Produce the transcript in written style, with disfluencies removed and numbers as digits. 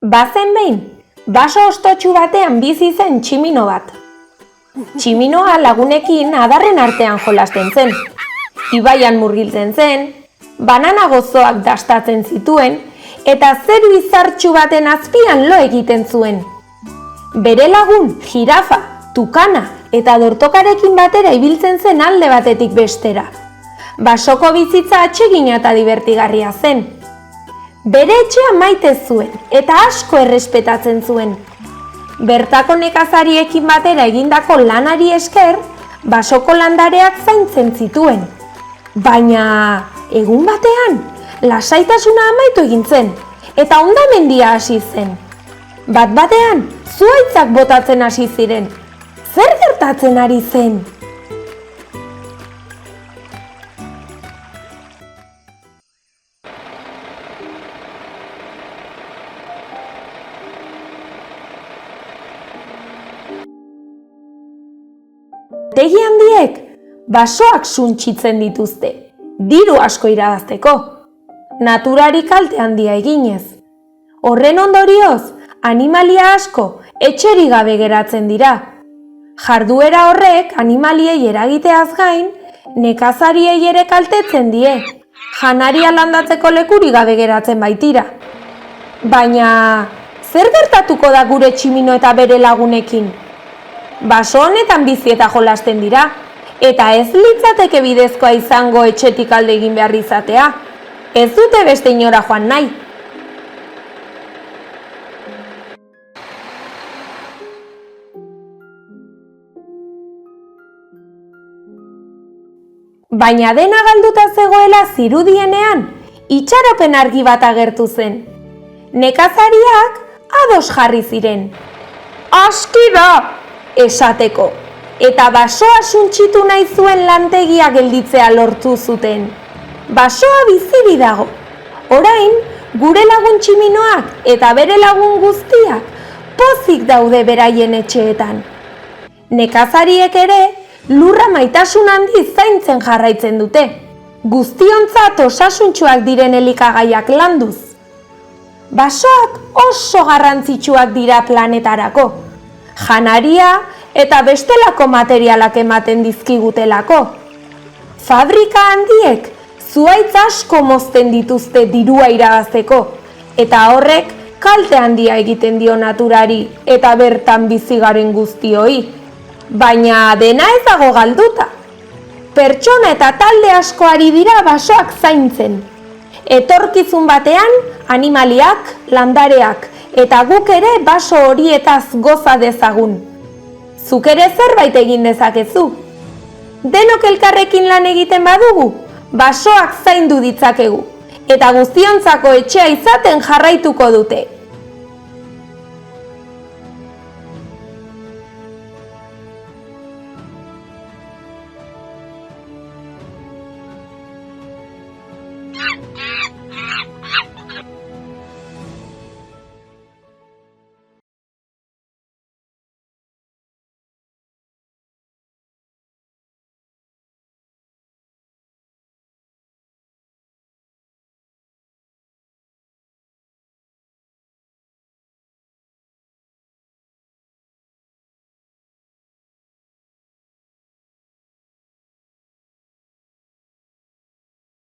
Bazen behin, baso ostotsu batean bizi zen tximino bat. Tximinoa lagunekin adarren artean jolasten zen. Ibaian murgiltzen zen, banana gozoak dastatzen zituen, eta zeru izartsu baten azpian lo egiten zuen. Bere lagun, jirafa, tukana eta dortokarekin batera ibiltzen zen alde batetik bestera. Basoko bizitza atsegina eta divertigarria zen. Bere etxea maite zuen eta asko errespetatzen zuen. Bertako nekazariekin batera egindako lanari esker, basoko landareak zaintzen zituen. Baina egun batean, lasaitasuna amaitu egin zen eta hondamendia hasi zen. Bat-batean, zuhaitzak botatzen hasi ziren. Zer gertatzen ari zen? Tegi handiek basoak suntsitzen dituzte, diru asko irabazteko, naturari kalte handia eginez. Horren ondorioz, animalia asko etxerik gabe geratzen dira. Jarduera horrek animaliei eragiteaz gain, nekazariei ere kaltetzen die, janaria landatzeko lekurik gabe geratzen baitira. Baina, zer gertatuko da gure tximino eta bere lagunekin? Baso honetan bizi eta jolasten dira, eta ez litzateke bidezkoa izango etxetik alde egin behar izatea. Ez dute beste inora joan nahi. Baina dena galduta zegoela zirudienean, itxaropen argi bat agertu zen. Nekazariak ados jarri ziren. Aski da! Esateko, eta basoa suntsitu nahi zuen lantegia gelditzea lortu zuten. Basoa biziri dago. Orain, gure lagun tximinoak eta bere lagun guztiak pozik daude beraien etxeetan. Nekazariek ere lurra maitasun handiz zaintzen jarraitzen dute, guztiontzat osasuntsuak diren elikagaiak landuz. Basoak oso garrantzitsuak dira planetarako. Janaria eta bestelako materialak ematen dizkigutelako. Fabrika handiek zuhaitz asko mozten dituzte dirua irabazteko, eta horrek kalte handia egiten dio naturari eta bertan bizi garen guztioi. Baina dena ez dago galduta. Pertsona eta talde asko ari dira basoak zaintzen. Etorkizun batean, animaliak, landareak, eta guk ere baso horietaz goza dezagun. Zuk ere zerbait egin dezakezu. Denok elkarrekin lan egiten badugu, basoak zaindu ditzakegu, eta guztiontzako etxea izaten jarraituko dute.